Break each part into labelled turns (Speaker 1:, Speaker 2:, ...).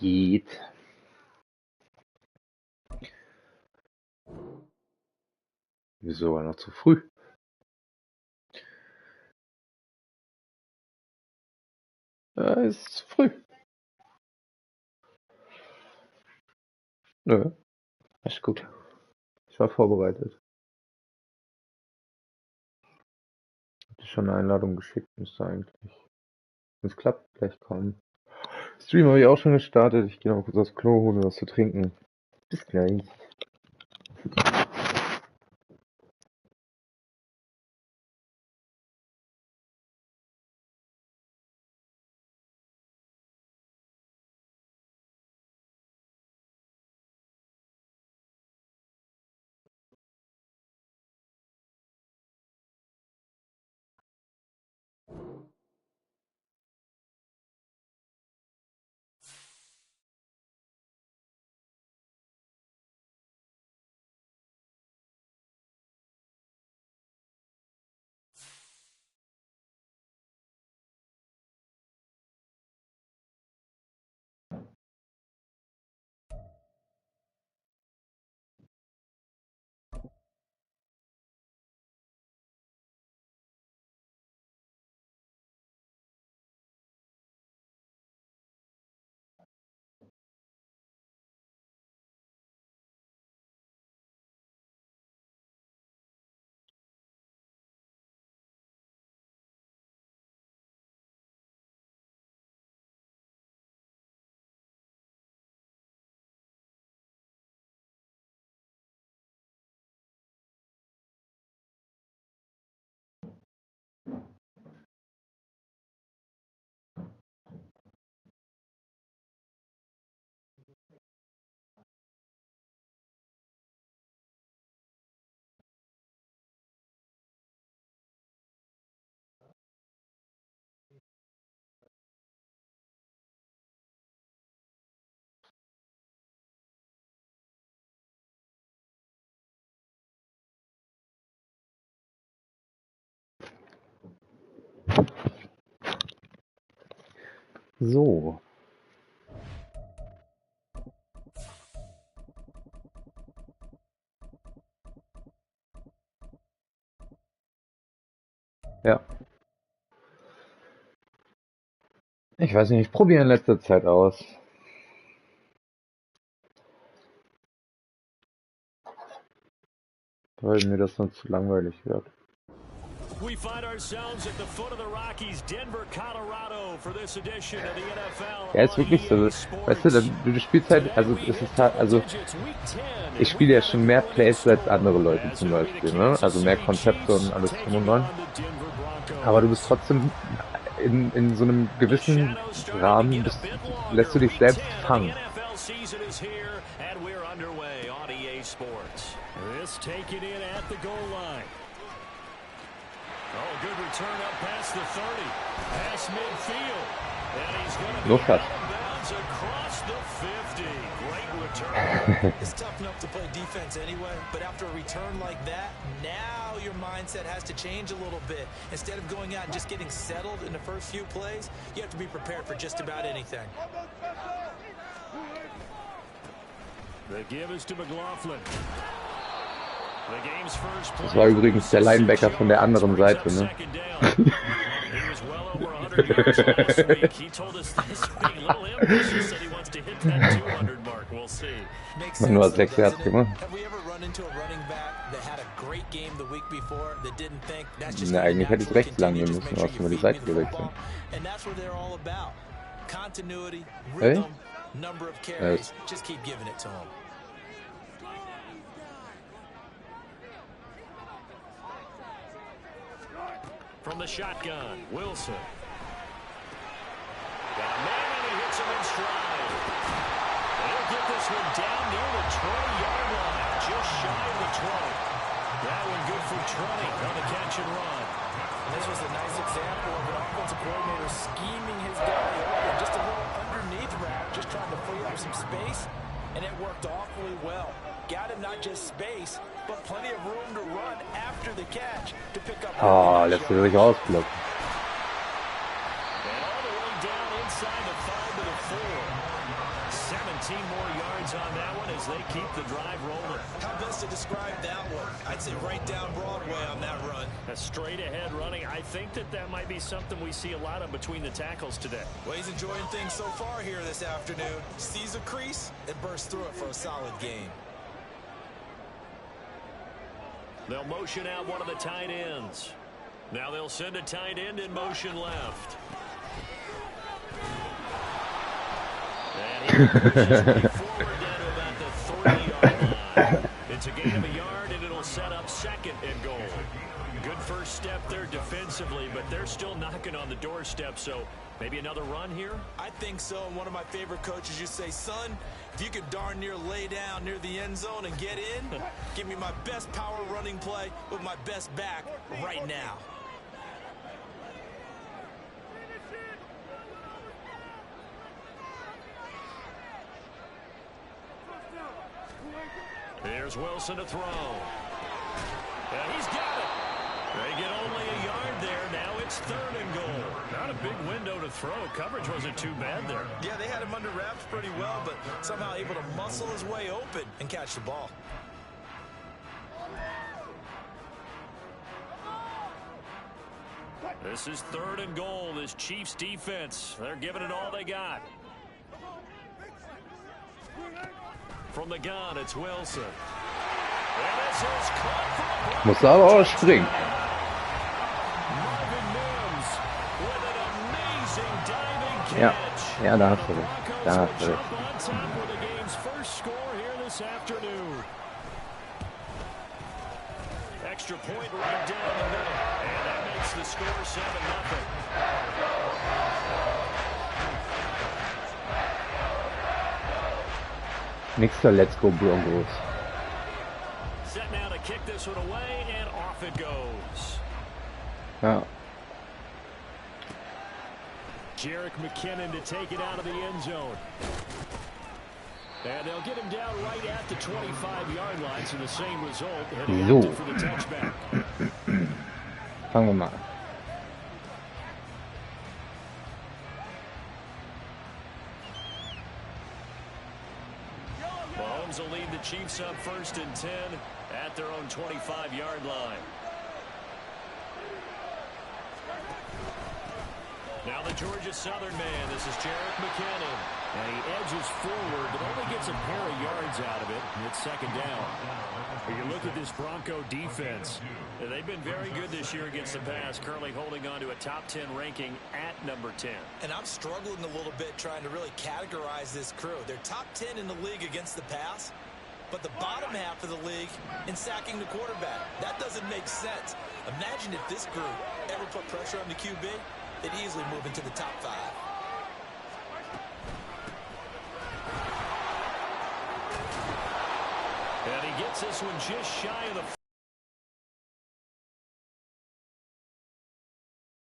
Speaker 1: geht. Wieso war noch zu früh? Ist zu früh. Nö, ist gut. Ich war vorbereitet. Hatte schon eine Einladung geschickt, müsste eigentlich. Wenn es klappt, gleich kommen. Stream habe ich auch schon gestartet. Ich gehe noch kurz aufs Klo, hole was zu trinken. Bis gleich. So. Ja. Ich weiß nicht, ich probiere in letzter Zeit aus. Weil mir das sonst zu langweilig wird.
Speaker 2: We find ourselves at the foot of the Rockies, Denver, Colorado, for this edition of the NFL.
Speaker 1: Ja, ist wirklich so. Weißt du, du spielst halt, also es ist halt, also ich spiele ja schon mehr Plays als andere Leute zum Beispiel, ne? Also mehr Konzepte und alles drum und dran. Aber du bist trotzdem in so einem gewissen Rahmen, lässt du dich selbst fangen.
Speaker 2: Oh, good return up past the 30, past midfield, and he's going to
Speaker 1: No
Speaker 2: be
Speaker 1: cut.
Speaker 2: bounds across the 50. Great return.
Speaker 3: It's tough enough to play defense anyway, but after a return like that, now your mindset has to change a little bit. Instead of going out and just getting settled in the first few plays, you have to be prepared for just about anything.
Speaker 2: The give is to McLaughlin.
Speaker 1: Das war übrigens der Linebacker von der anderen Seite, ne? Man nur hat 6 Yards gemacht. Na, eigentlich hätte ich rechts lang gehen müssen, aber hast du mal die Seite gewechselt. Hey?
Speaker 2: From the shotgun, Wilson. Got a man and he hits him in stride. They'll get this one down near the 20-yard line, just shy of the 20. That one good for 20 on the catch and run.
Speaker 3: This was a nice example of an offensive coordinator scheming his guy open, just a little underneath route, just trying to free up some space, and it worked awfully well. Got him not just space, but plenty of room to run after the catch to pick up.
Speaker 1: Oh, lässt du dich ausblocken.
Speaker 2: And all the way down inside the 5 to the 4. 17 more yards on that one as they keep the drive rolling.
Speaker 3: How best to describe that one? I'd say right down Broadway on that run.
Speaker 2: A straight ahead running. I think that might be something we see a lot of between the tackles today.
Speaker 3: Well, he's enjoying things so far here this afternoon. Sees a crease and bursts through it for a solid game.
Speaker 2: They'll motion out one of the tight ends. Now they'll send a tight end in motion left. And he pushes forward down to about the 3-yard line. It's a gain of a yard, and it'll set up second and goal. Good first step there defensively, but they're still knocking on the doorstep, so maybe another run here?
Speaker 3: I think so, and one of my favorite coaches used to say, son, if you could darn near lay down near the end zone and get in, give me my best power running play with my best back right now.
Speaker 2: Here's Wilson to throw. And he's got it. They get only a yard there. Now it's 3rd and goal. Not a big window to throw. Coverage wasn't too bad there.
Speaker 3: Yeah, they had him under wraps pretty well, but somehow able to muscle his way open and catch the ball.
Speaker 2: This is 3rd and goal. This Chiefs defense, they're giving it all they got. From the gun, it's Wilson. And this is caught for
Speaker 1: Muss aber auch springen. Ja, ja, da hast du recht. Da hast du recht.
Speaker 2: Extra point right down the middle, and that makes the score 7-0.
Speaker 1: Nächster Let's Go Broncos.
Speaker 2: Set now to kick this one away, and off it goes.
Speaker 1: Ja.
Speaker 2: Jerick McKinnon to take it out of the end zone. And they'll get him down right at the 25-yard line, so the same result.
Speaker 1: So.
Speaker 2: For the touchback.
Speaker 1: Fangen wir mal an.
Speaker 2: Mahomes will lead the Chiefs up 1st and 10 at their own 25-yard line. Now the Georgia Southern man. This is Jerick McKinnon. And he edges forward, but only gets a pair of yards out of it. And it's 2nd down. When you look at this Bronco defense, they've been very good this year against the pass, currently holding on to a top 10 ranking at number 10.
Speaker 3: And I'm struggling a little bit trying to really categorize this crew. They're top 10 in the league against the pass, but the bottom half of the league in sacking the quarterback. That doesn't make sense. Imagine if this group ever put pressure on the QB, they'd easily move into the top 5.
Speaker 2: And he gets this one just shy of the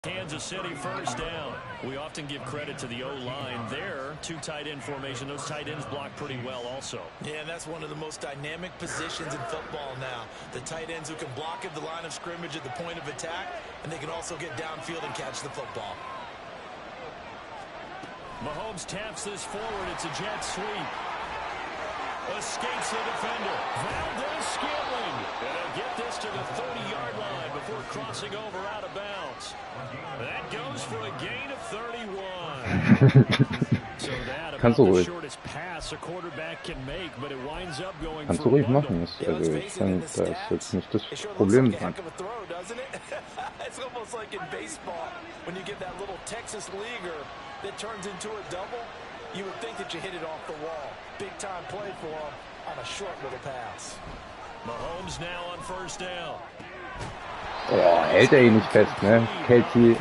Speaker 2: Kansas City 1st down. We often give credit to the O-line there. 2 tight end formation. Those tight ends block pretty well also.
Speaker 3: Yeah, and that's one of the most dynamic positions in football now. The tight ends who can block at the line of scrimmage at the point of attack, and they can also get downfield and catch the football.
Speaker 2: Mahomes taps this forward. It's a jet sweep. Escapes the defender. Valdez-Scantling. And they'll get this to the 30-yard line before crossing over out of bounds. That goes for a gain of 31. So that about the shortest pass a quarterback can make, but it winds up going
Speaker 1: Kannst
Speaker 2: for
Speaker 1: du ruhig
Speaker 2: a bundle.
Speaker 1: machen. Also ich finde, da ist jetzt nicht das Problem dran.
Speaker 3: It's almost like in baseball when you get that little Texas leaguer that turns into a double. You would think that you hit it off the wall. Big time play for him on a short little pass.
Speaker 2: Mahomes now on 1st down.
Speaker 1: Oh, hält ihn nicht fest, ne? Kelsey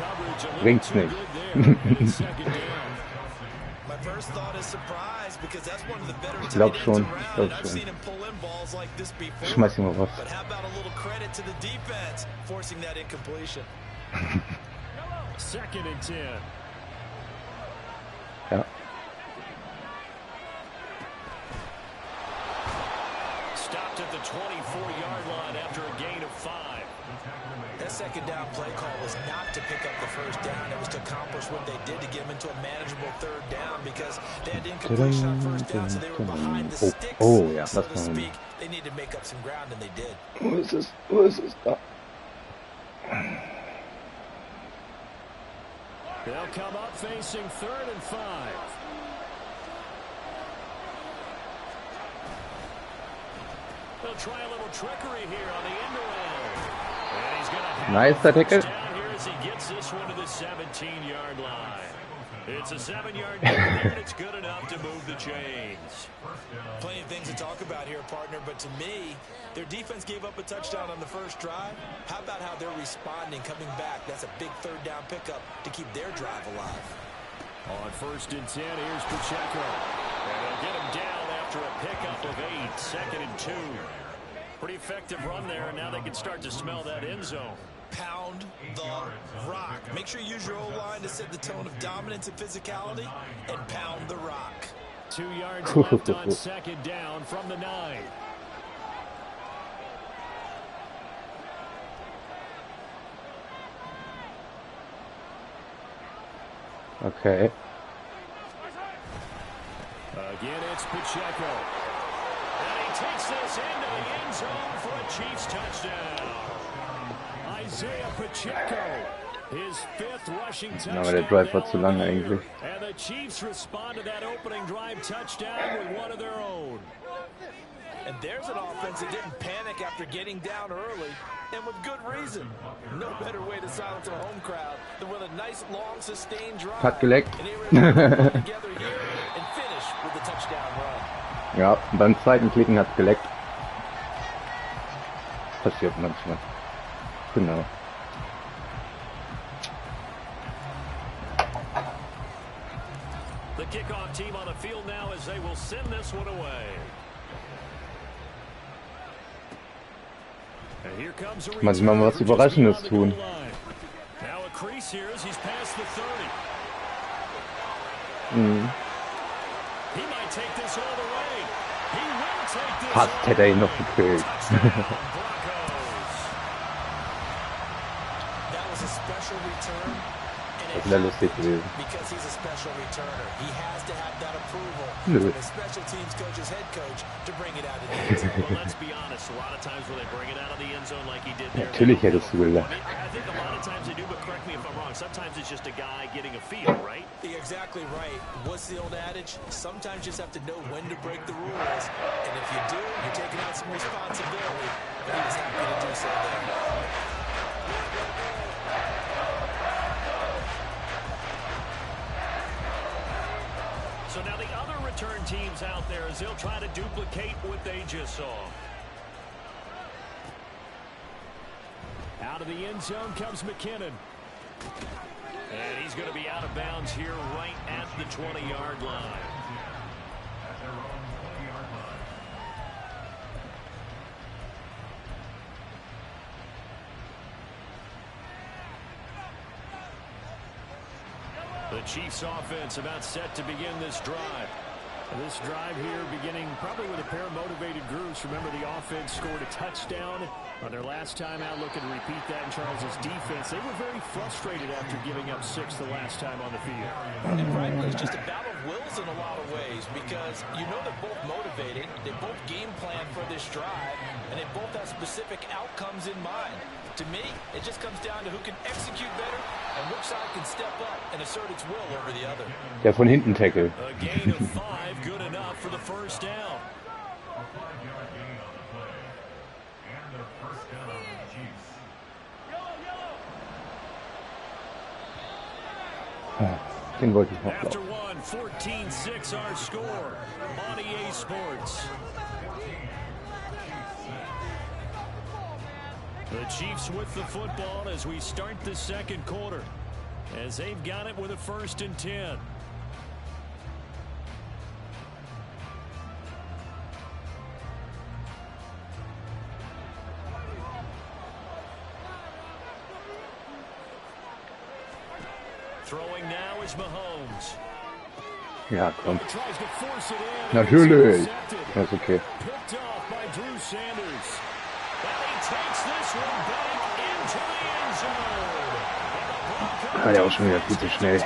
Speaker 1: bringt's nicht. Ich glaube schon, Schmeiß ihn mal raus.
Speaker 2: Second and 10.
Speaker 1: Ja.
Speaker 2: stopped at the 24-yard line after a gain of 5.
Speaker 3: That second down play call was not to pick up the first down. It was to accomplish what they did to get them into a manageable third down because they had incompletion on first down, so they were behind the sticks,
Speaker 1: ja,
Speaker 3: so
Speaker 1: das
Speaker 3: to speak. They needed to make up some ground, and they did.
Speaker 1: Wo ist es? Wo ist es? Da.
Speaker 2: They'll come up facing 3rd and 5. They'll try a little trickery here on the end around. And he's going to have
Speaker 1: Nice, that ticket.
Speaker 2: down here as he gets this one to the 17-yard line. It's a 7-yard gain there, and it's good enough to move the chains.
Speaker 3: Plenty of things to talk about here, partner, but to me, their defense gave up a touchdown on the first drive. How about how they're responding, coming back? That's a big third down pickup to keep their drive alive.
Speaker 2: On 1st and 10, here's Pacheco. And they'll get him down after a pickup of 8, 2nd and 2. Pretty effective run there, and now they can start to smell that end zone.
Speaker 3: Pound the rock. Make sure you use your O-line to set the tone of dominance and physicality, and pound the rock.
Speaker 2: 2 yards left on 2nd down from the 9.
Speaker 1: Okay.
Speaker 2: Again, it's Pacheco. And he takes this into the end zone for a Chiefs touchdown. Isaiah Pacheco, his 5th rushing touchdown.
Speaker 1: Aber der Drive war zu lang eigentlich.
Speaker 2: And the Chiefs respond to that opening drive touchdown with one of their own.
Speaker 3: And there's an offense that didn't panic after getting down early, and with good reason. No better way to silence a home crowd than with a nice, long, sustained drive.
Speaker 1: Hat geleckt.
Speaker 3: And they were able to put it together here and finish with a touchdown run.
Speaker 1: Ja, beim zweiten Klicken hat's geleckt. Passiert manchmal. Genau.
Speaker 2: The kickoff team on the field now as they will send this one away. And here comes a
Speaker 1: Manchmal mal was Überraschendes tun.
Speaker 2: Now a crease here as he's past the 30. He might take this all the way. He will take this.
Speaker 1: Fast hätte er ihn noch gekillt.
Speaker 3: That was a special return.
Speaker 1: Das wäre lustig gewesen.
Speaker 3: Because he's a special returner. He has to have that approval
Speaker 1: Nö.
Speaker 3: from the special teams coach's head coach to bring it out of the end zone.
Speaker 2: Well, let's be honest. A lot of times when they bring it out of the end zone like he did there.
Speaker 1: Natürlich hättest du gelacht.
Speaker 2: I think a lot of times they do, but correct me if I'm wrong. Sometimes it's just a guy getting a feel, right?
Speaker 3: You're exactly right. What's the old adage? Sometimes you just have to know when to break the rules. And if you do, you're taking out some responsibility. But he was happy to do so there.
Speaker 2: So now the other return teams out there as they'll try to duplicate what they just saw. Out of the end zone comes McKinnon. And he's going to be out of bounds here right at the 20-yard line. The Chiefs offense about set to begin this drive. This drive here beginning probably with a pair of motivated groups. Remember, the offense scored a touchdown on their last time out, looking to repeat that in Charles's defense. They were very frustrated after giving up 6 the last time on the field.
Speaker 3: And frankly, it's just a battle of wills in a lot of ways because you know they're both motivated, they both game plan for this drive, and they both have specific outcomes in mind. To me, it just comes down to who can execute better and which side can step up and assert its will over the other.
Speaker 1: Der von hinten Tackle.
Speaker 2: A gain of 5, good enough for the first down.
Speaker 1: Den wollte ich noch
Speaker 2: After
Speaker 1: laufen.
Speaker 2: 1, 14-6 our score on EA Sports. The Chiefs with the football as we start the second quarter, as they've got it with a 1st and 10. Throwing now is Mahomes.
Speaker 1: Ja, komm. Natürlich. Das ist okay. Ah, der war schon wieder viel zu schnell.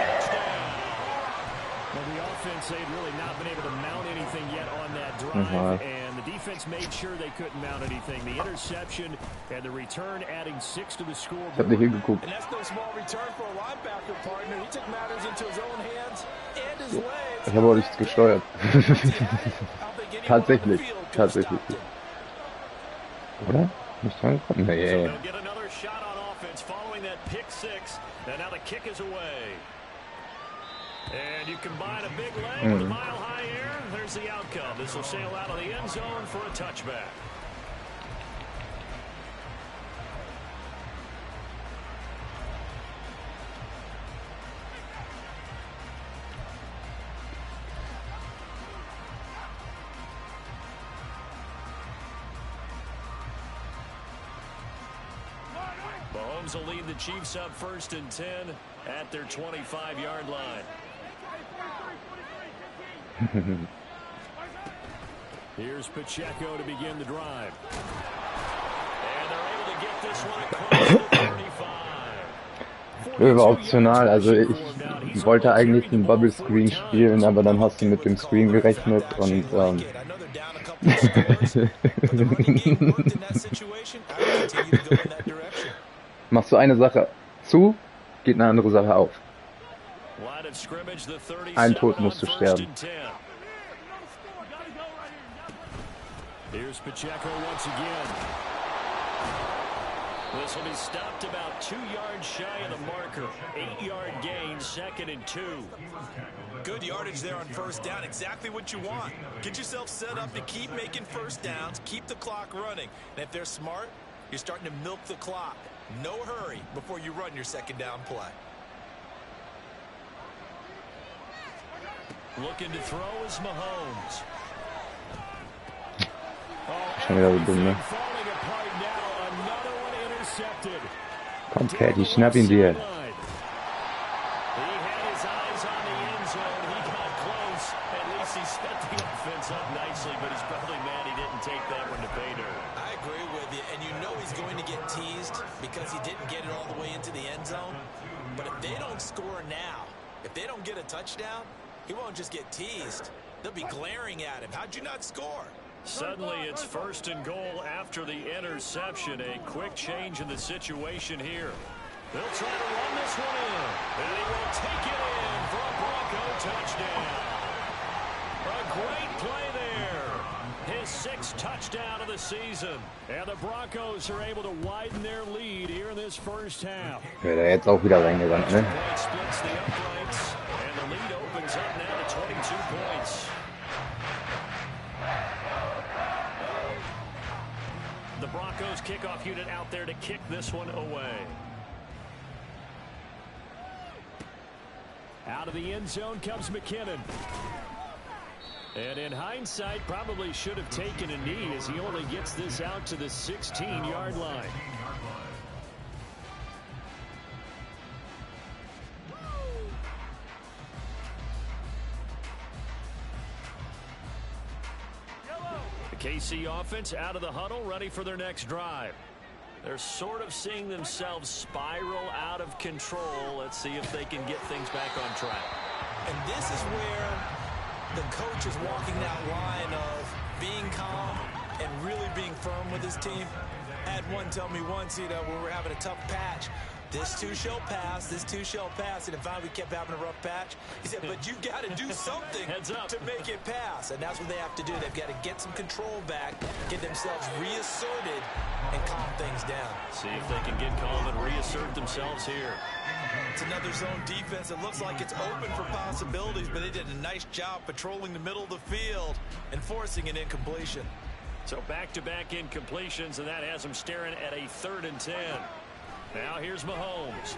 Speaker 1: Nochmal. Ich hab nicht hingeguckt. Ich habe auch nichts gesteuert. Tatsächlich. Oder? Nicht drangekommen? Nee.
Speaker 2: And you combine a big leg with a mile high air, there's the outcome. This will sail out of the end zone for a touchback. Mahomes will lead the Chiefs up 1st and 10 at their 25-yard line. Here's Pacheco to begin the drive. And they're able to get this one across the 35.
Speaker 1: War optional, also ich wollte eigentlich einen Bubble Screen spielen, aber dann hast du mit dem Screen gerechnet und machst du eine Sache zu, geht eine andere Sache auf. Ein Tod musst du sterben.
Speaker 2: Here's Pacheco once again. This will be stopped about 2 yards shy of the marker. 8-yard gain, 2nd and 2.
Speaker 3: Good yardage there on 1st down. Exactly what you want. Get yourself set up to keep making 1st downs, keep the clock running. And if they're smart, you're starting to milk the clock. No hurry before you run your 2nd down play.
Speaker 2: Looking to throw is Mahomes.
Speaker 1: Schon wieder so dumm, ne? Komm, Caddy, schnapp ihn dir.
Speaker 3: I agree with you, and you know he's going to get teased because he didn't get it all the way into the end zone. But if they don't score now, if they don't get a touchdown, he won't just get teased. They'll be glaring at him. How'd you not score?
Speaker 2: Suddenly it's 1st and goal after the interception. A quick change in the situation here. They'll try to run this one in. And he will take it in for a Bronco touchdown. A great play there. His 6th touchdown of the season. And the Broncos are able to widen their lead here in this first half.
Speaker 1: Wäre der jetzt auch wieder reingerannt, ne?
Speaker 2: Splits the uprights. And the lead opens up now to 22 points. The Broncos kickoff unit out there to kick this one away. Out of the end zone comes McKinnon. And in hindsight, probably should have taken a knee as he only gets this out to the 16-yard line. KC offense out of the huddle, ready for their next drive. They're sort of seeing themselves spiral out of control. Let's see if they can get things back on track.
Speaker 3: And this is where the coach is walking that line of being calm and really being firm with his team. I had one tell me once, when we were having a tough patch, this too shall pass, this too shall pass. And if we kept having a rough patch, he said, but you got to do something to make it pass. And that's what they have to do. They've got to get some control back, get themselves reasserted, and calm things down.
Speaker 2: See if they can get calm and reassert themselves here.
Speaker 3: It's another zone defense. It looks like it's open for possibilities, but they did a nice job patrolling the middle of the field and forcing an incompletion.
Speaker 2: So back-to-back incompletions, and that has them staring at a 3rd and 10. Now here's Mahomes.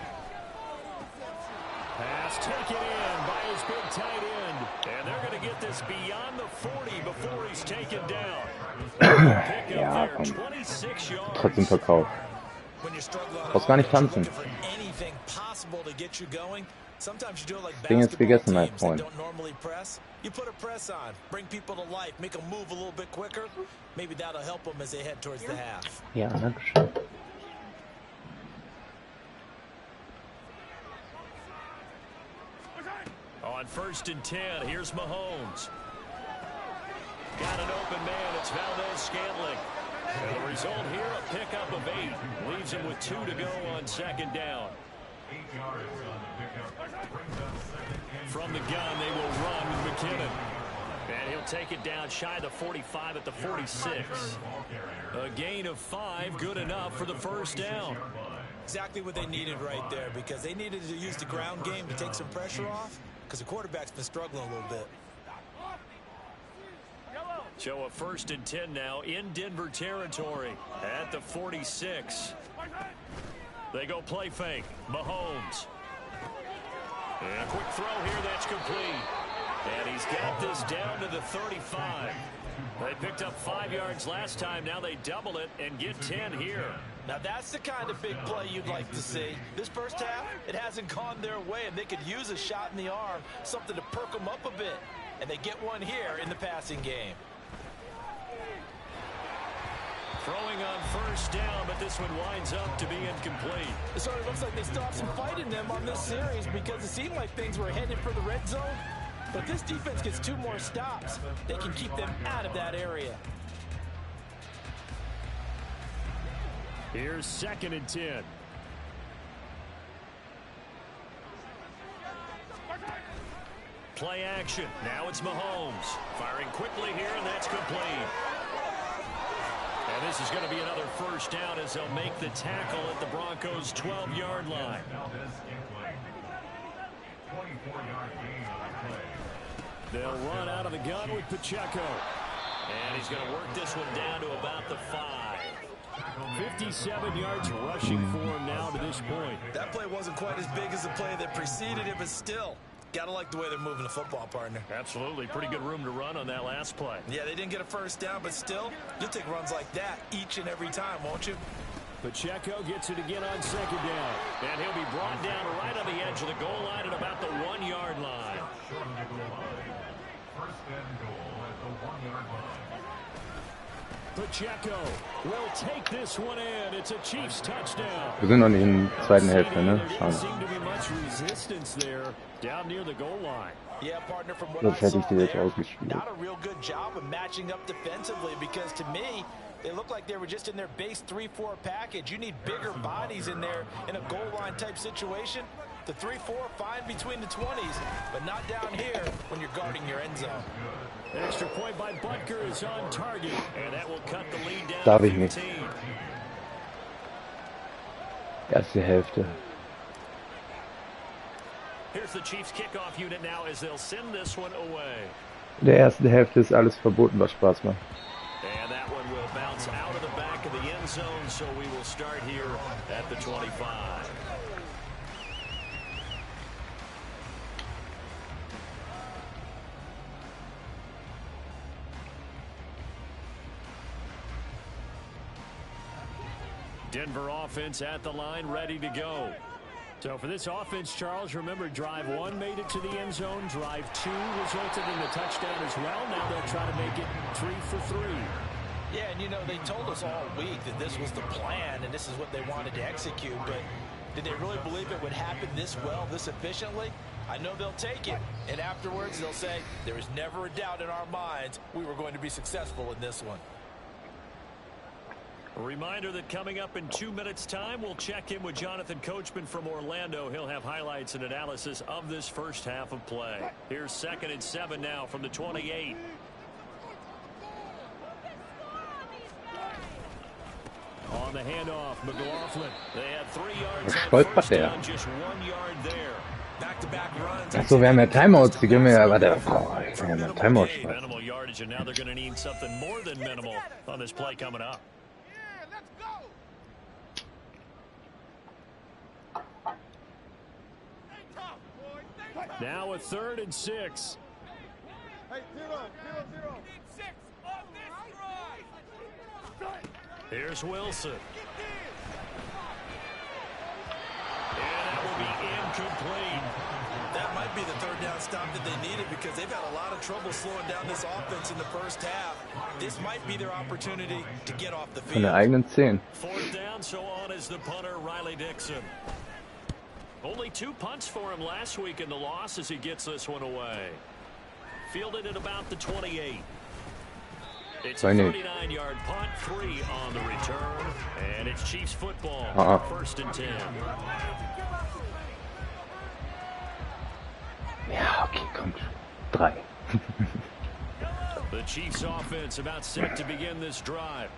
Speaker 2: Pass taken in by his big tight end. And they're going to get this beyond the 40 before he's taken down.
Speaker 1: Ja, komm. Trotzdem Verkauf. Brauchst gar nicht tanzen.
Speaker 3: Sometimes you do it like
Speaker 1: Ding is
Speaker 3: basketball
Speaker 1: vergessen, my
Speaker 3: teams that
Speaker 1: point.
Speaker 3: don't normally press. You put a press on, bring people to life, make them move a little bit quicker. Maybe that'll help them as they head towards the half.
Speaker 1: Ja, danke schön.
Speaker 2: On 1st and 10, here's Mahomes. Got an open man. It's Valdez-Scantling. And the result here, a pickup of 8. Leaves him with 2 to go on 2nd down. From the gun, they will run with McKinnon. And he'll take it down shy of the 45 at the 46. A gain of 5, good enough for the 1st down.
Speaker 3: Exactly what they needed right there, because they needed to use the ground game to take some pressure off, because the quarterback's been struggling a little bit.
Speaker 2: So a 1st and 10 now in Denver territory at the 46. They go play fake. Mahomes. And a quick throw here that's complete. And he's got this down to the 35. They picked up 5 yards last time. Now they double it and get 10 here.
Speaker 3: Now that's the kind of big play you'd like to see. This first half, it hasn't gone their way, and they could use a shot in the arm, something to perk them up a bit. And they get one here in the passing game.
Speaker 2: Throwing on 1st down, but this one winds up to be incomplete.
Speaker 3: It sort of looks like they still have some fight in them on this series, because it seemed like things were headed for the red zone. But this defense gets 2 more stops. They can keep them out of that area.
Speaker 2: Here's 2nd and 10. Play action. Now it's Mahomes. Firing quickly here, and that's complete. And this is going to be another 1st down as they'll make the tackle at the Broncos' 12-yard line. They'll run out of the gun with Pacheco. And he's going to work this one down to about the 5. 57 yards rushing for him now to this point.
Speaker 3: That play wasn't quite as big as the play that preceded it, but still, gotta like the way they're moving the football, partner.
Speaker 2: Absolutely. Pretty good room to run on that last play.
Speaker 3: Yeah, they didn't get a 1st down, but still, you'll take runs like that each and every time, won't you?
Speaker 2: Pacheco gets it again on 2nd down. And he'll be brought down right on the edge of the goal line at about the 1-yard line. Pacheco will take this one in. It's a Chiefs touchdown.
Speaker 1: Wir sind noch nicht in der zweiten Hälfte, ne?
Speaker 2: Seemed to be much resistance there down near the goal line.
Speaker 3: Yeah, partner, from what
Speaker 1: Sonst
Speaker 3: I
Speaker 1: hätte
Speaker 3: saw
Speaker 1: ich die jetzt
Speaker 3: there,
Speaker 1: ausgespielt.
Speaker 3: not a real good job of matching up defensively, because to me, they look like they were just in their base 3-4 package. You need bigger bodies in there in a goal line type situation. The 3-4, fine between the 20s, but not down here when you're guarding your end zone.
Speaker 2: Extra point by Butker is on target, and that will cut the lead down
Speaker 1: Darf
Speaker 2: to
Speaker 1: ich nicht.
Speaker 2: 15.
Speaker 1: Erste Hälfte.
Speaker 2: Here's the Chiefs kickoff unit now as they'll send this one away.
Speaker 1: In der ersten Hälfte ist alles verboten, was Spaß macht.
Speaker 2: And that one will bounce out of the back of the end zone, so we will start here at the 25. Denver offense at the line, ready to go. So for this offense, Charles, remember, drive 1 made it to the end zone. Drive 2 resulted in a touchdown as well. Now they'll try to make it 3 for 3.
Speaker 3: Yeah, and you know, they told us all week that this was the plan and this is what they wanted to execute, but did they really believe it would happen this well, this efficiently? I know they'll take it, and afterwards they'll say, there was never a doubt in our minds we were going to be successful in this one.
Speaker 2: A reminder that coming up in 2 minutes' time, we'll check in with Jonathan Coachman from Orlando. He'll have highlights and analysis of this first half of play. Here's 2nd and 7 now from the 28. On the handoff, McLaughlin. They had 3 yards on first down, just 1 yard there.
Speaker 3: Back-to-back runs.
Speaker 1: Achso, wir haben ja Timeouts, die können wir ja, warte, ich kann ja mal Timeouts schmeißen.
Speaker 2: Minimal yardage, and now they're going to need something more than minimal on this play coming up. Now a 3rd and 6.
Speaker 4: Hey, 0.
Speaker 2: Here's Wilson. And that will be incomplete.
Speaker 3: That might be the third down stop that they needed because they've had a lot of trouble slowing down this offense in the first half. This might be their opportunity to get off the
Speaker 1: Von der
Speaker 3: field.
Speaker 1: eigenen 10.
Speaker 2: Fourth down, so on is the punter, Riley Dixon. Only 2 punts for him last week in the loss as he gets this one away. Fielded at about the 28. It's a 39-yard punt, 3 on the return, and it's Chiefs football, first and 10.
Speaker 1: Ja, okay, komm. 3.
Speaker 2: The Chiefs offense about set to begin this drive.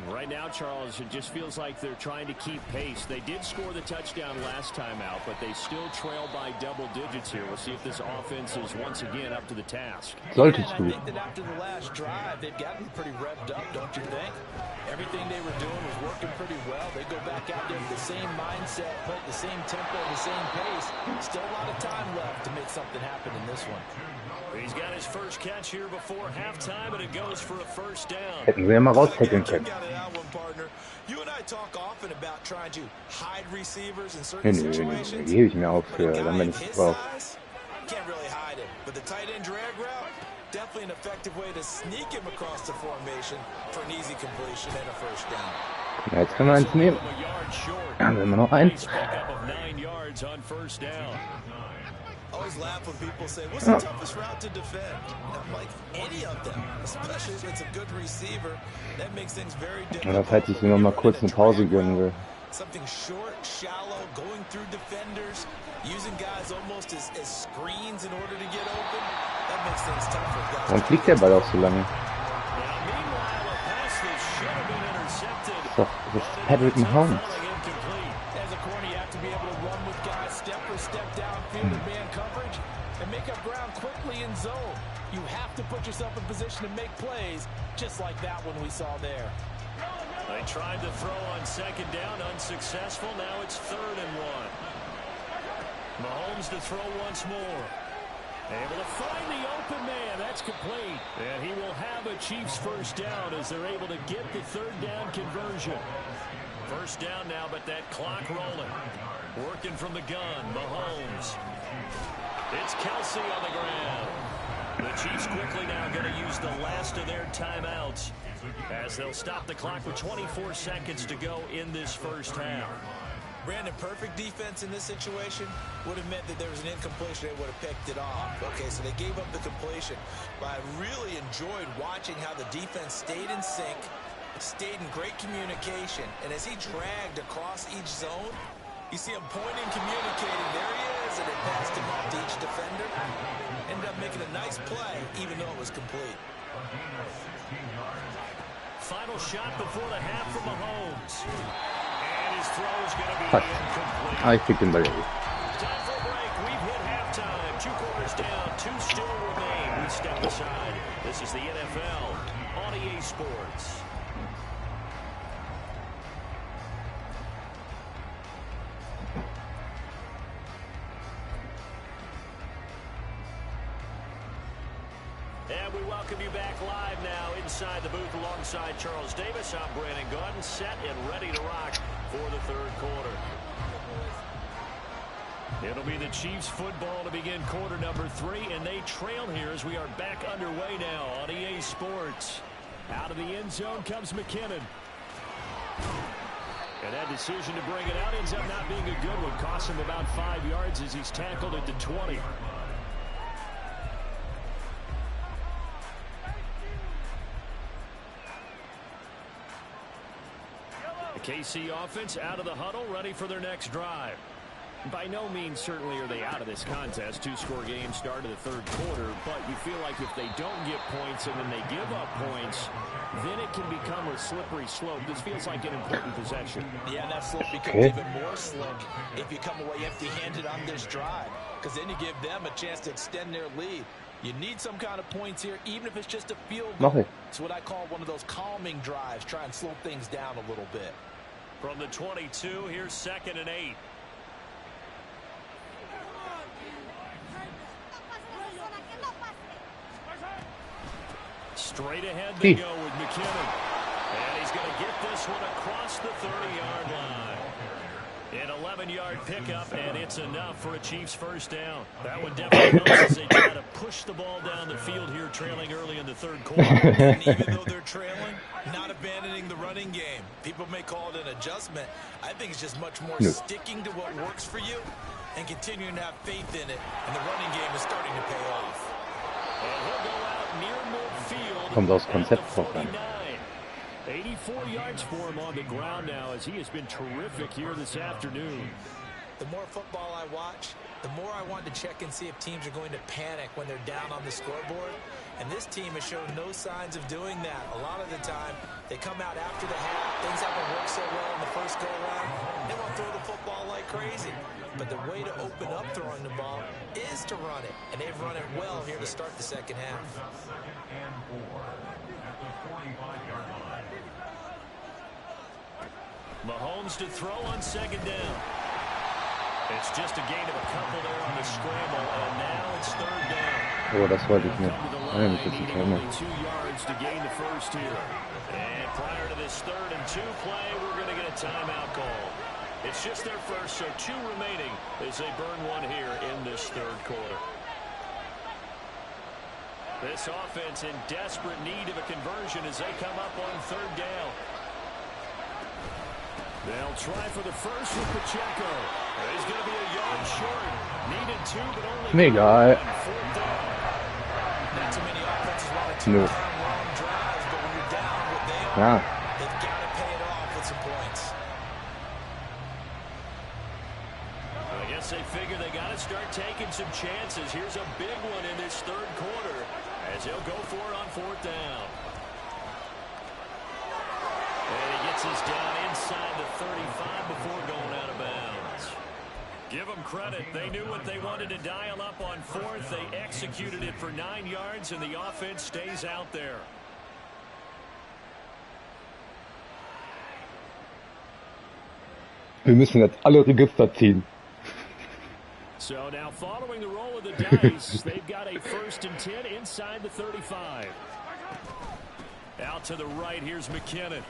Speaker 2: Right now, Charles, it just feels like they're trying to keep pace. They did score the touchdown last time out, but they still trail by double digits here. We'll see if this offense is once again up to the task.
Speaker 1: Solltest
Speaker 3: I
Speaker 1: du.
Speaker 3: think that after the last drive, they've gotten pretty revved up, don't you think? Everything they were doing was working pretty well. They go back out there with the same mindset, play at the same tempo, the same pace. Still a lot of time left to make something happen in this one.
Speaker 2: He's got his first catch here before halftime, and it goes for a first down.
Speaker 1: Hätten sie ja mal raustecken können.
Speaker 3: You and I talk often about trying to hide receivers in
Speaker 1: Nee,
Speaker 3: certain
Speaker 1: nee, nee,
Speaker 3: situations.
Speaker 1: die hebe ich mir auf für, dann wenn ich es brauche.
Speaker 3: Can't really hide him, but the tight end drag route, definitely an effective way to sneak him across the formation for an easy completion and a first down.
Speaker 1: Ja, jetzt können wir eins nehmen. Dann haben wir noch eins.
Speaker 3: Always laugh when people say, what's the toughest route to defend? I'm like, any of them, especially if it's a good receiver. That makes things very difficult.
Speaker 1: Oder falls ich mir noch mal kurz eine Pause gönnen will.
Speaker 3: Something short, shallow, going through defenders, using guys almost as screens in order to get open. That makes things tougher.
Speaker 1: Warum fliegt der Ball auch so lange? Das ist Patrick Mahomes.
Speaker 3: As a corner, you have to be able to run with guys step for step downfield in man coverage and make up ground quickly in zone. You have to put yourself in position to make plays, just like that one we saw there.
Speaker 2: They tried to throw on second down, unsuccessful. Now it's 3rd and 1. Mahomes to throw once more. Able to find the open man. That's complete. And he will have a Chiefs first down as they're able to get the 3rd down conversion. First down now, but that clock rolling. Working from the gun, Mahomes. It's Kelsey on the ground. The Chiefs quickly now going to use the last of their timeouts as they'll stop the clock with 24 seconds to go in this first half.
Speaker 3: Brandon, perfect defense in this situation would have meant that there was an incompletion. They would have picked it off. Okay, so they gave up the completion. But I really enjoyed watching how the defense stayed in sync, stayed in great communication, and as he dragged across each zone, you see him pointing, communicating. There he is, and they passed him off to each defender. Ended up making a nice play, even though it was complete.
Speaker 2: Final shot before the half from Mahomes. And his throw's going to be incomplete.
Speaker 1: I picked him by the way.
Speaker 2: Time for a break. We've hit halftime. 2 quarters down. 2 still remain. We step aside. This is the NFL on EA Sports. And we welcome you back live now inside the booth alongside Charles Davis. I'm Brandon Gaudin, set and ready to rock for the 3rd quarter. It'll be the Chiefs football to begin quarter number 3, and they trail here as we are back underway now on EA Sports. Out of the end zone comes McKinnon. And that decision to bring it out ends up not being a good one. Costs him about 5 yards as he's tackled at the 20. The KC offense out of the huddle, ready for their next drive. By no means certainly are they out of this contest. 2-score game started the 3rd quarter, but you feel like if they don't get points and then they give up points, then it can become a slippery slope. This feels like an important possession.
Speaker 3: Yeah, and that slope becomes even more slick if you come away empty-handed on this drive, because then you give them a chance to extend their lead. You need some kind of points here, even if it's just a field goal. It's what I call one of those calming drives. Try and slow things down a little bit.
Speaker 2: From the 22, here's 2nd and 8. Straight ahead they go with McKinnon. And he's going to get this one across the 30-yard line. An 11-yard pickup, and it's enough for a Chiefs first down. That one definitely helps as they try to push the ball down the field here, trailing early in the third quarter.
Speaker 3: And even though they're trailing, not abandoning the running game. People may call it an adjustment. I think it's just much more sticking to what works for you and continuing to have faith in it. And the running game is starting to pay off.
Speaker 2: And he'll go out near midfield.
Speaker 1: Kommt aus Konzept voran.
Speaker 2: 84 yards for him on the ground now as he has been terrific here this afternoon.
Speaker 3: The more football I watch, the more I want to check and see if teams are going to panic when they're down on the scoreboard. And this team has shown no signs of doing that. A lot of the time, they come out after the half. Things haven't worked so well in the first go-around. They won't throw the football like crazy. But the way to open up throwing the ball is to run it. And they've run it well here to start the second half.
Speaker 2: Mahomes to throw on second down. It's just a gain of a couple there on the scramble, and now it's third down.
Speaker 1: Oh, das wollte ich nicht.
Speaker 2: Only 2 yards to gain the first here. And prior to this 3rd and 2 play, we're going to get a timeout call. It's just their first, so 2 remaining as they burn one here in this third quarter. This offense in desperate need of a conversion as they come up on third down. They'll try for the first with Pacheco. He's going to be a yard short. Needed 2, but only
Speaker 1: egal.
Speaker 3: Not too many offenses want to turn long drives, but when you're down what they are, they've got to pay it off with some points.
Speaker 2: I guess they figure they got to start taking some chances. Here's a big one in this third quarter as he'll go for it on 4th down. And he gets us down inside the 35 before going out of bounds. Give them credit. They knew what they wanted to dial up on 4th. They executed it for 9 yards, and the offense stays out there.
Speaker 1: Wir müssen jetzt alle Register ziehen.
Speaker 2: So now following the roll of the dice, they've got a 1st and 10 inside the 35. Out to the right, here's McKinnon.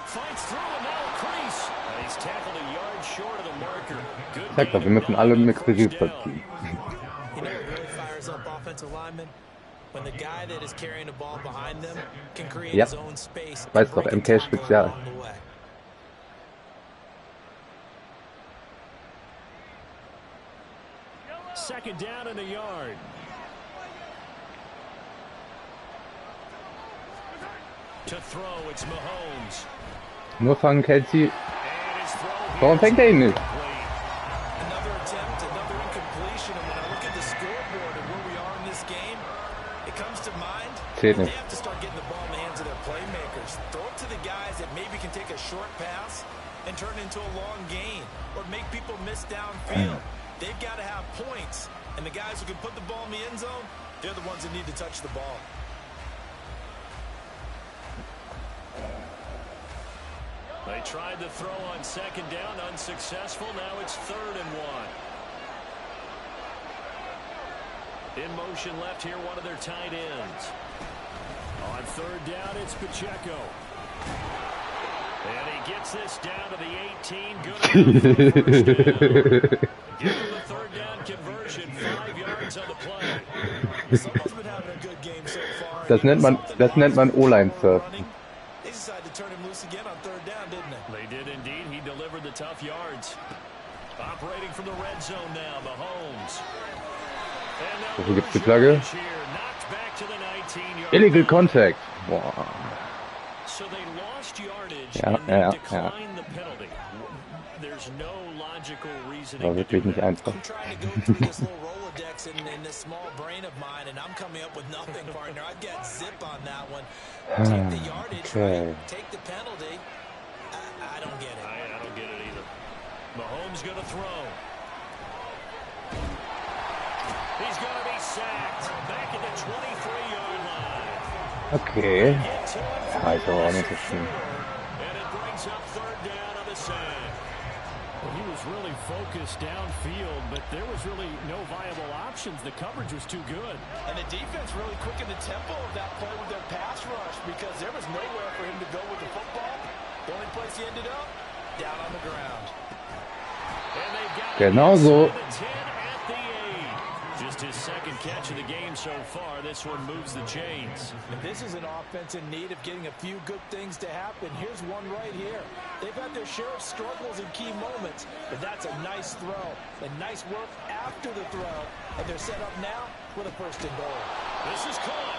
Speaker 2: Fights through and now a crease. And he's tackled a yard short of the marker. Good.
Speaker 1: Sag doch, wir müssen alle mit Register ziehen.
Speaker 3: You know what really fires up offensive linemen? When the guy that is carrying the ball behind them can create his own space.
Speaker 1: Weißt doch, MK Spezial.
Speaker 2: Second down in the yard. To throw, it's Mahomes.
Speaker 1: Nur fangen, Kelsey. Warum fängt er ihn nicht?
Speaker 3: Another attempt, another incompletion. And when I look at the scoreboard and where we are in this game, it comes to mind they have to start getting the ball in the hands of their playmakers. Throw it to the guys that maybe can take a short pass and turn it into a long gain or make people miss downfield. They've got to have points. And the guys who can put the ball in the end zone, they're the ones that need to touch the ball.
Speaker 2: They tried to throw on second down, unsuccessful. Now it's 3rd and 1. In motion left here, one of their tight ends. On 3rd down, it's Pacheco. And he gets this down to the 18. Good enough for the first down. Give him the 3rd down conversion, 5 yards on the play.
Speaker 3: Someone's been having a good game so far.
Speaker 1: Das nennt man O-Line-Surfen.
Speaker 3: They decided to turn him loose again on 3rd down, didn't they?
Speaker 2: They did indeed. He delivered the tough yards. Operating from the red zone now, Mahomes.
Speaker 1: So, hier gibt's die Flagge. Illegal Contact. Boah.
Speaker 2: So they lost yardage and declined the penalty. There's no logical reasoning.
Speaker 1: War wirklich nicht einfach.
Speaker 3: I'm trying to go through this little Rolodex in this small brain of mine, and I'm coming up with nothing, partner. I've got zip on that one. Take the yardage, right? Take the penalty. I don't get it.
Speaker 2: I don't get it either. Mahomes going to throw. He's going to be sacked back at the 23-yard line.
Speaker 1: Okay. Also auch nicht so schlimm.
Speaker 2: And it brings up 3rd down on the sack.
Speaker 5: Well, he was really focused downfield, but there was really no viable options. The coverage was too good.
Speaker 3: And the defense really quickened the tempo of that play with their pass rush because there was nowhere for him to go with the football. The only place he ended up, down on the ground.
Speaker 1: Genau so.
Speaker 5: Just his second catch of the game so far. This one moves the chains.
Speaker 3: And this is an offense in need of getting a few good things to happen. Here's one right here. They've had their share of struggles in key moments, but that's a nice throw. And nice work after the throw. And they're set up now with a first and goal.
Speaker 5: This is caught.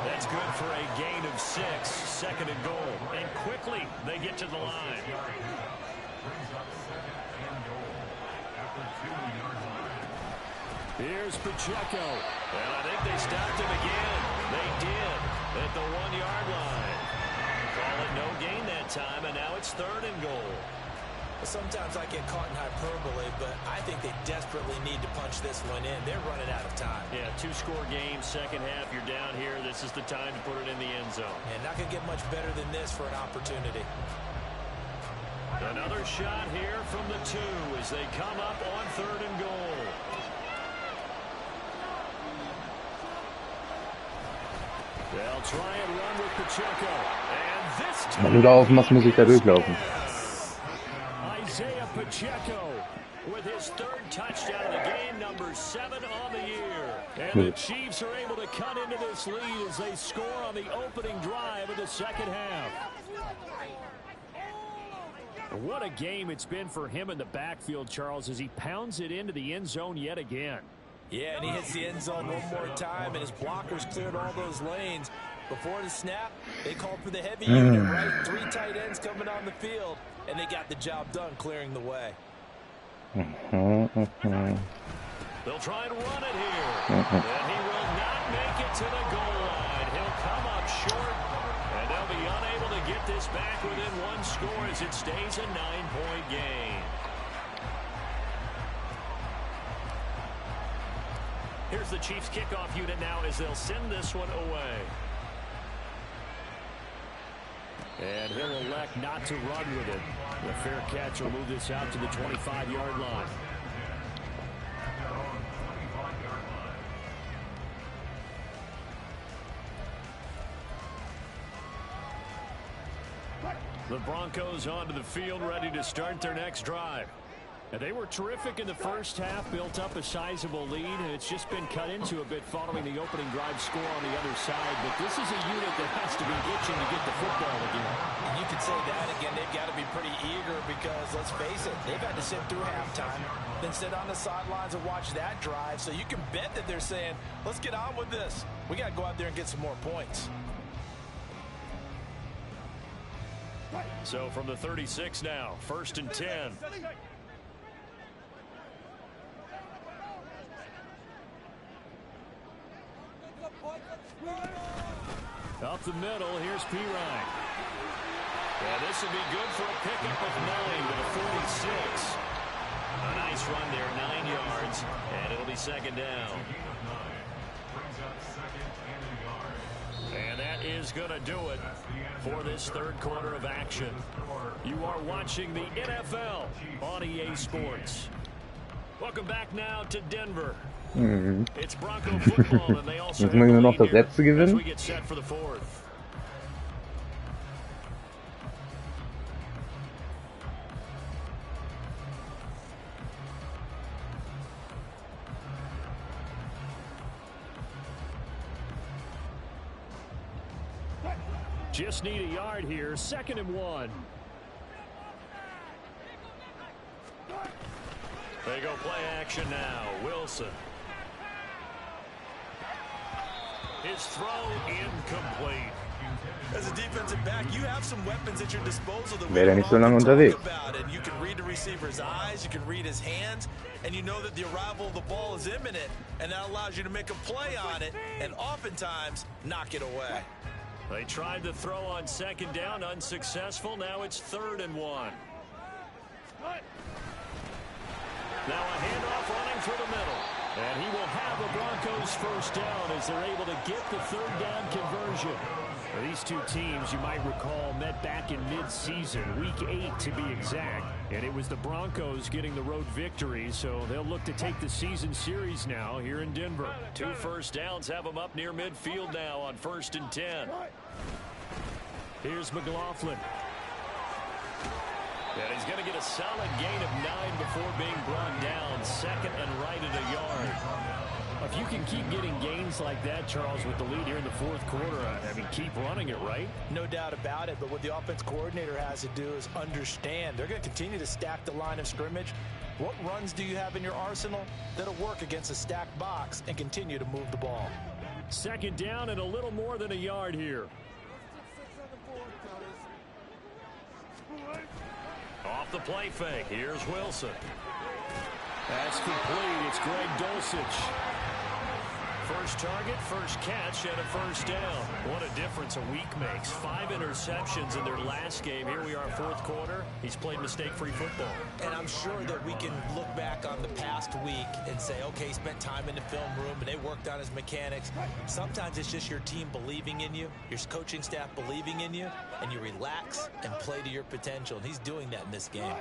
Speaker 5: That's good for a gain of 6. Second and goal. And quickly they get to the line. Here's Pacheco. And I think they stopped him again. They did at the 1-yard line. Call it no gain that time, and now it's third and goal.
Speaker 3: Sometimes I get caught in hyperbole, but I think they desperately need to punch this one in. They're running out of time.
Speaker 5: Yeah, 2-score game, second half, you're down here. This is the time to put it in the end zone.
Speaker 3: And not going to get much better than this for an opportunity.
Speaker 5: Another shot here from the 2 as they come up on third and goal. They'll try and run with Pacheco. And this time,
Speaker 1: Wenn du da aufmachst, muss ich da durchlaufen.
Speaker 5: Isaiah Pacheco with his third touchdown of the game, number 7 on the year. And the Chiefs are able to cut into this lead as they score on the opening drive of the second half. What a game it's been for him in the backfield, Charles, as he pounds it into the end zone yet again.
Speaker 3: Yeah, and he hits the end zone one more time, and his blockers cleared all those lanes. Before the snap, they called for the heavy unit, right? 3 tight ends coming on the field, and they got the job done clearing the way.
Speaker 5: They'll try and run it here. And he will not make it to the goal line. He'll come up short, and they'll be unable to get this back within 1 score as it stays a 9-point game. Here's the Chiefs kickoff unit now as they'll send this one away. And he'll elect not to run with it. The fair catch will move this out to the 25-yard line. The Broncos onto the field, ready to start their next drive. And they were terrific in the first half, built up a sizable lead, and it's just been cut into a bit following the opening drive score on the other side. But this is a unit that has to be itching to get the football again.
Speaker 3: And you could say that again. They've got to be pretty eager because, let's face it, they've had to sit through halftime, then sit on the sidelines and watch that drive. So you can bet that they're saying, let's get on with this. We got to go out there and get some more points.
Speaker 5: So from the 36 now, 1st and 10. Up the middle, here's P. Ryan. Yeah, this would be good for a pickup of 9 to the 46. A nice run there, 9 yards, and it'll be second down. And that is going to do it for this third quarter of action. You are watching the NFL on EA Sports. Welcome back now to Denver. It's Bronco football, and they also
Speaker 1: Müssen wir nur noch das letzte gewinnen?
Speaker 5: we get set for the 4th. Just need a yard here. 2nd and 1. They go play action now. Wilson. His throw incomplete.
Speaker 3: As a defensive back, you have some weapons at your disposal that
Speaker 1: Wäre nicht so lange unterwegs.
Speaker 3: and you can read the receiver's eyes, you can read his hands, and you know that the arrival of the ball is imminent, and that allows you to make a play on it and oftentimes knock it away.
Speaker 5: They tried to throw on 2nd down, unsuccessful. Now it's 3rd and 1. Now a handoff running through the middle. And he will have the Broncos first down as they're able to get the 3rd down conversion. These two teams, you might recall, met back in mid-season, week 8 to be exact. And it was the Broncos getting the road victory, so they'll look to take the season series now here in Denver. 2 first downs have them up near midfield now on 1st and 10. Here's McLaughlin. And he's going to get a solid gain of 9 before being brought down. Second and right at a yard. If you can keep getting gains like that, Charles, with the lead here in the fourth quarter, I mean, keep running it, right?
Speaker 3: No doubt about it, but what the offense coordinator has to do is understand. They're going to continue to stack the line of scrimmage. What runs do you have in your arsenal that'll work against a stacked box and continue to move the ball?
Speaker 5: Second down and a little more than a yard here. Off the play fake, here's Wilson. That's complete. It's Greg Dulcich. First target, first catch, and a first down. What a difference a week makes. 5 interceptions in their last game. Here we are, fourth quarter. He's played mistake-free football.
Speaker 3: And I'm sure that we can look back on the past week and say, okay, he spent time in the film room and they worked on his mechanics. Sometimes it's just your team believing in you, your coaching staff believing in you, and you relax and play to your potential. And he's doing that in this game.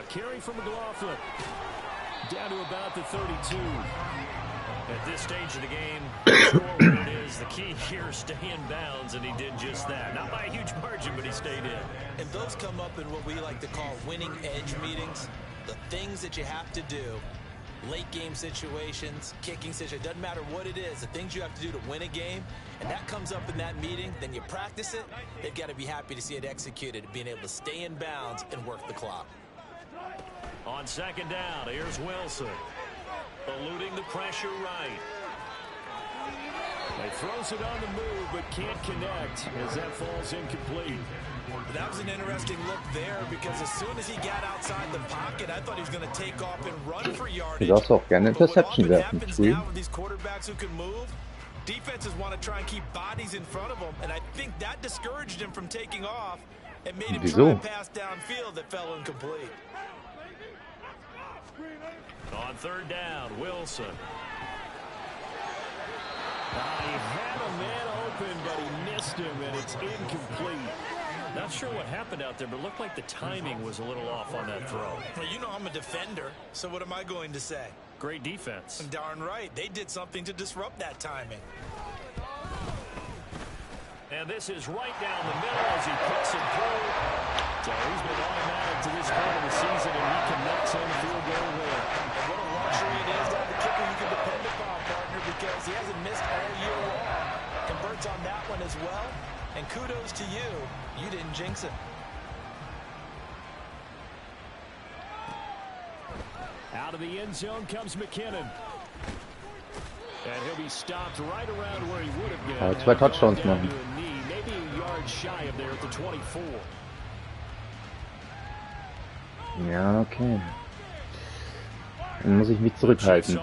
Speaker 5: Carry from McLaughlin. Down to about the 32. At this stage of the game, sure what it is. The key here is stay in bounds, and he did just that. Not by a huge margin, but he stayed in.
Speaker 3: And those come up in what we like to call winning edge meetings. The things that you have to do, late game situations, kicking situations, doesn't matter what it is, the things you have to do to win a game, and that comes up in that meeting, then you practice it, they've got to be happy to see it executed, being able to stay in bounds and work the clock.
Speaker 5: On second down, here's Wilson. Eluding the pressure right. He throws it on the move, but can't connect as that falls incomplete.
Speaker 3: That was an interesting look there because as soon as he got outside the pocket, I thought he was going to take off and run for yardage.
Speaker 1: Du darfst auch gerne Interception werfen, früh.
Speaker 3: With these quarterbacks who can move, defenses want to try and keep bodies in front of them, and I think that discouraged him from taking off and made him try and pass downfield that fell incomplete.
Speaker 5: On third down, Wilson. He had a man open, but he missed him, and it's incomplete. Not sure what happened out there, but it looked like the timing was a little off on that throw.
Speaker 3: Well, you know I'm a defender, so what am I going to say?
Speaker 5: Great defense.
Speaker 3: And darn right. They did something to disrupt that timing.
Speaker 5: And this is right down the middle as he puts it through. So he's been automatic to this part of the season, and he connects on the field goal there.
Speaker 3: And what a luxury it is to have a kicker you can depend upon, partner, because he hasn't missed all year long. Converts on that one as well. And kudos to you. You didn't jinx him.
Speaker 5: Out of the end zone comes McKinnon. And he'll be stopped right around where he would have been.
Speaker 1: 2 Touchdowns machen.
Speaker 5: Maybe a yard shy of there at the 24.
Speaker 1: Ja, okay. Dann muss ich mich zurückhalten.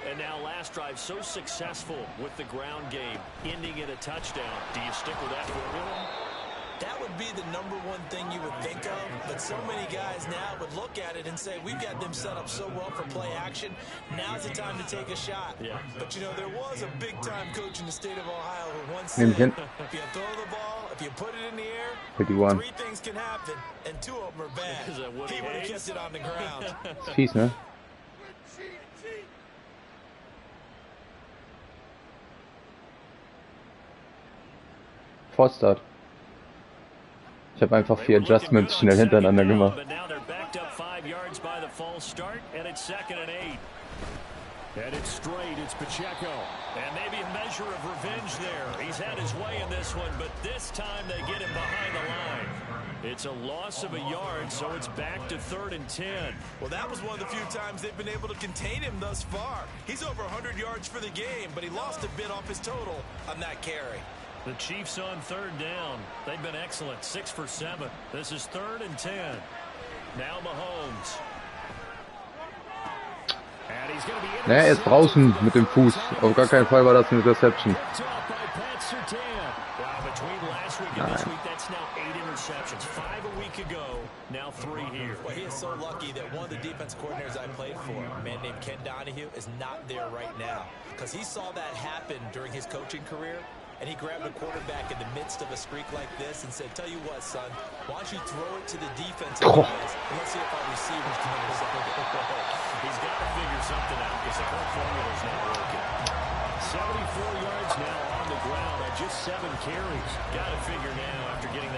Speaker 5: And now last drive so successful with the ground game, ending in a touchdown. Do you stick with that formula?
Speaker 3: That would be the number one thing you would think of, but so many guys now would look at it and say, we've got them set up so well for play action, now's the time to take a shot.
Speaker 5: Yeah.
Speaker 3: But, you know, there was a big-time coach in the state of Ohio who once said, if you throw the ball, if you put it in the air,
Speaker 1: 51.
Speaker 3: 3 things can happen, and 2 of them are bad. He would have kept it on the ground.
Speaker 1: Fies, ne? Forstart. Ich habe einfach 4 Adjustments schnell hintereinander gemacht.
Speaker 5: And it's straight, it's Pacheco. And maybe a measure of revenge there. He's had his way in this one, but this time they get him behind the line. It's a loss of a yard, so it's back to 3rd and 10.
Speaker 3: Well, that was one of the few times they've been able to contain him thus far. He's over 100 yards for the game, but he lost a bit off his total on that carry.
Speaker 5: The Chiefs on 3rd down. They've been excellent, 6 for 7. This is 3rd and 10. Now Mahomes.
Speaker 1: Naja, er ist draußen mit dem Fuß. Auf gar keinen Fall war das eine Reception.
Speaker 3: Well, he is so lucky that one of the defense coordinators I played for, a man named Ken Donahue, is not there right now. Because he saw that happen during his coaching career, and he grabbed a quarterback in the midst of a streak like this and said, tell you what, son, why don't you throw it to the defensive guys, and let's see if our receivers can intercept it.
Speaker 5: He's got to figure something out because the whole formula's not working. 74 yards now on the ground on just 7 carries. Got to figure now after getting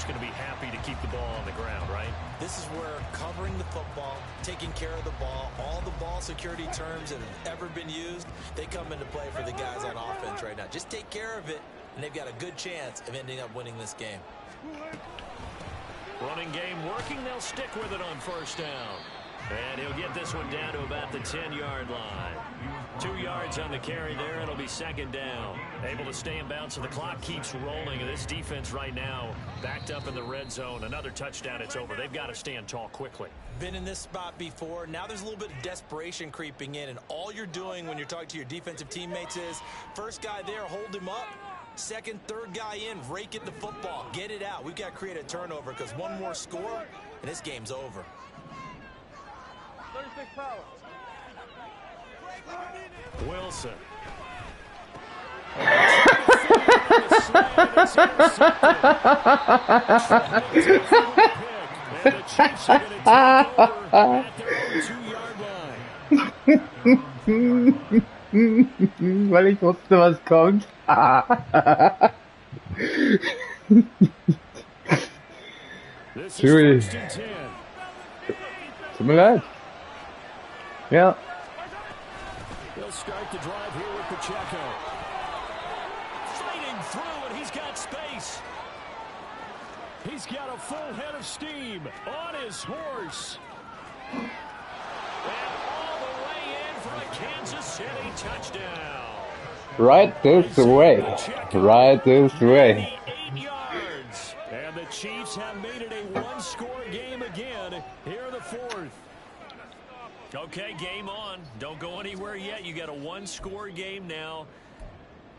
Speaker 5: just going to be happy to keep the ball on the ground, right?
Speaker 3: This is where covering the football, taking care of the ball, all the ball security terms that have ever been used, they come into play for the guys on offense right now. Just take care of it, and they've got a good chance of ending up winning this game.
Speaker 5: Running game working. They'll stick with it on first down. And he'll get this one down to about the 10-yard line. 2 yards on the carry there. It'll be second down. Able to stay in bounds, so the clock keeps rolling. And this defense right now backed up in the red zone. Another touchdown, it's over. They've got to stand tall quickly.
Speaker 3: Been in this spot before. Now there's a little bit of desperation creeping in. And all you're doing when you're talking to your defensive teammates is, first guy there, hold him up. Second, third guy in, rake at the football. Get it out. We've got to create a turnover because one more score, and this game's over.
Speaker 4: 36 power.
Speaker 5: Wilson. And the Chiefs are going to take over at their 2-yard line.
Speaker 1: Weil ich wusste, was kommt. Chewie. Tut mir leid. Ja.
Speaker 5: He'll start the drive here with Pacheco. Fighting through, and he's got space. He's got a full head of steam on his horse. And all the way in for a Kansas City touchdown.
Speaker 1: Right this way. Right this way.
Speaker 5: 8 yards. And the Chiefs have made it a one-score game again here in the fourth. Okay, game on. Don't go anywhere yet. You got a one-score game now.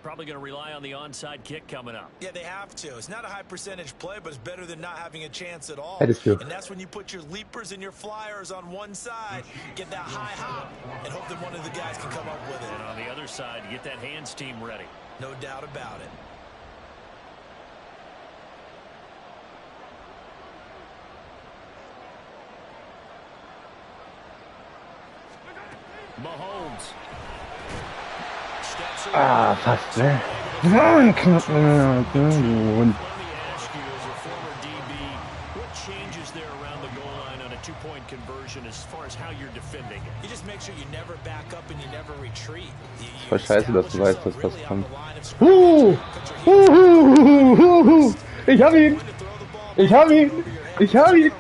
Speaker 5: Probably going to rely on the onside kick coming up.
Speaker 3: Yeah, they have to. It's not a high percentage play, but it's better than not having a chance at all.
Speaker 1: That is true.
Speaker 3: And that's when you put your leapers and your flyers on one side, get that high hop, and hope that one of the guys can come up with it.
Speaker 5: And on the other side, get that hands team ready.
Speaker 3: No doubt about it.
Speaker 5: Mahomes.
Speaker 1: Ah, fast, ne?
Speaker 5: Let me ask you, as a former DB, what changes there around the goal line on a two-point conversion as far as how you're defending it?
Speaker 3: You just make sure you never back up and you never retreat.
Speaker 1: Voll scheiße, dass du weißt, dass das kommt. Ich hab ihn! Ich hab ihn! Ich hab ihn!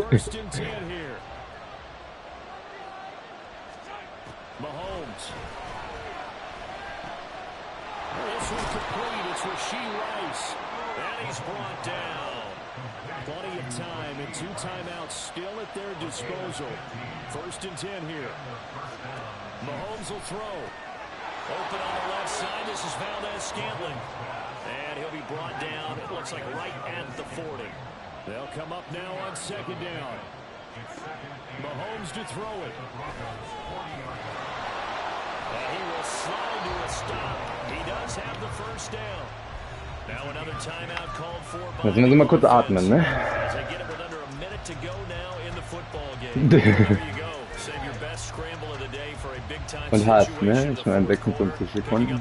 Speaker 5: First and 10 here. Mahomes. This one complete. It's Rashee Rice. And he's brought down. Plenty of time and 2 timeouts still at their disposal. First and 10 here. Mahomes will throw. Open on the left side. This is Valdez-Scantling. And he'll be brought down, it looks like right at the 40. They'll come up now on second down. Mahomes to throw it. And he will slide to a stop. He does have the first down. Now another timeout called for by
Speaker 1: Müssen wir mal kurz atmen, ne?
Speaker 5: as they get it with under a minute to go now in the football game. There you go. Save your best scramble of the day for a big time
Speaker 1: Und hart, ne?
Speaker 5: situation.
Speaker 1: Ich meine 56 Sekunden.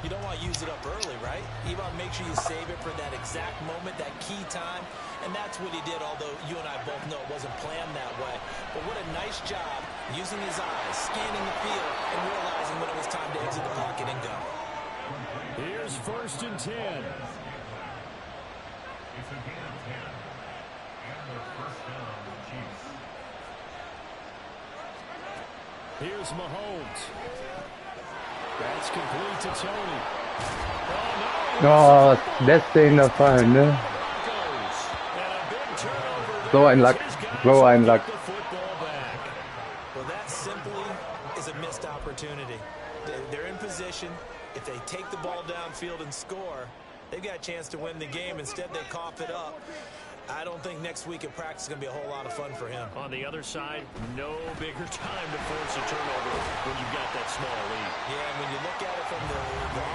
Speaker 3: You don't want to use it up early, right? You want to make sure you save it for that exact moment, that key time. And that's what he did, although you and I both know it wasn't planned that way. But what a nice job using his eyes, scanning the field, and realizing when it was time to exit the pocket and go.
Speaker 5: Here's first and 10. Here's Mahomes. That's complete to Tony.
Speaker 1: Oh, letzte in der Fall, ne? So ein Lack. So ein Lack.
Speaker 3: Well, that simply is a missed opportunity. They're in position. If they take the ball downfield and score, they've got a chance to win the game. Instead, they cough it up. I don't think next week at practice is going to be a whole lot of fun for him.
Speaker 5: On the other side, no bigger time to force a turnover when you've got that small lead.
Speaker 3: Yeah, and when you look at it from the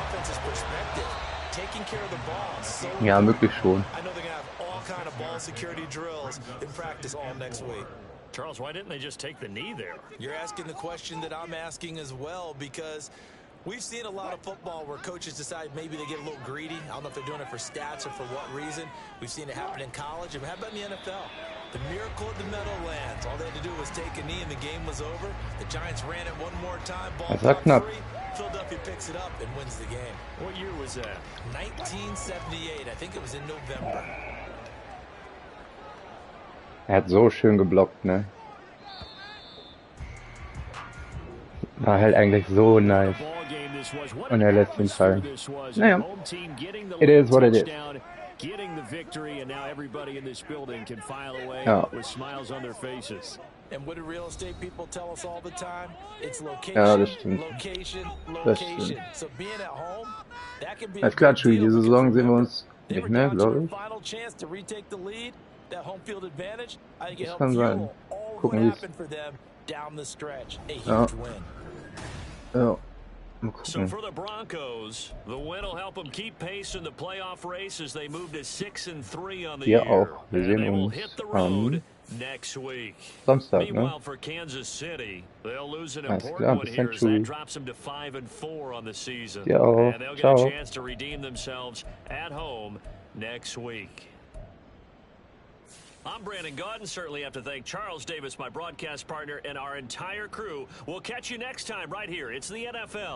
Speaker 3: offense's perspective, taking care of the ball so
Speaker 1: Ja, wirklich schon.
Speaker 3: I know they're going to have off kind of ball security drills in practice all next week.
Speaker 5: Charles, why didn't they just take the knee there?
Speaker 3: You're asking the question that I'm asking as well, because we've seen a lot of football where coaches decide maybe they get a little greedy. I don't know if they're doing it for stats or for what reason. We've seen it happen in college. And how about in the NFL? The miracle of the Meadowlands. All they had to do was take a knee and the game was over. The Giants ran it one more time. Ball clock free. Philadelphia picks it up and wins the game.
Speaker 5: What year was that?
Speaker 3: 1978. I think it was in November.
Speaker 1: Hat so schön geblockt, ne? War halt eigentlich so nice. Und lässt ihn fallen. Naja. It is what it is.
Speaker 5: Getting the victory, and now everybody in this building can file away with smiles on their faces.
Speaker 3: And what do real estate people tell us all the time? It's location, location, location. So being at home, that can be
Speaker 1: Als Klatschui, diese Saison sehen wir uns nicht mehr, glaube ich.
Speaker 3: Final chance to retake the lead, that home field advantage. I think it
Speaker 1: Das
Speaker 3: helped
Speaker 1: kann sein.
Speaker 3: fuel all
Speaker 1: Gucken,
Speaker 3: what
Speaker 1: wie
Speaker 3: happened for them down the stretch. A huge
Speaker 1: Ja.
Speaker 3: win.
Speaker 1: Ja. Mal
Speaker 5: So
Speaker 1: gucken.
Speaker 5: for the Broncos, the win will help them keep pace in the playoff race as they move to 6-3 on the
Speaker 1: Wir
Speaker 5: year.
Speaker 1: auch. Wir
Speaker 5: And
Speaker 1: sehen
Speaker 5: they will
Speaker 1: uns
Speaker 5: hit the
Speaker 1: am
Speaker 5: road next week.
Speaker 1: Samstag, ne?
Speaker 5: Meanwhile, for Kansas City, they'll lose an
Speaker 1: Alles
Speaker 5: important
Speaker 1: klar,
Speaker 5: one
Speaker 1: bis
Speaker 5: here
Speaker 1: dann,
Speaker 5: as that
Speaker 1: tschüss.
Speaker 5: drops them to 5-4 on the season.
Speaker 1: Ja auch.
Speaker 5: And they'll get
Speaker 1: Ciao.
Speaker 5: a chance to redeem themselves at home next week. I'm Brandon Gaudin. Certainly have to thank Charles Davis, my broadcast partner, and our entire crew. We'll catch you next time right here. It's the NFL.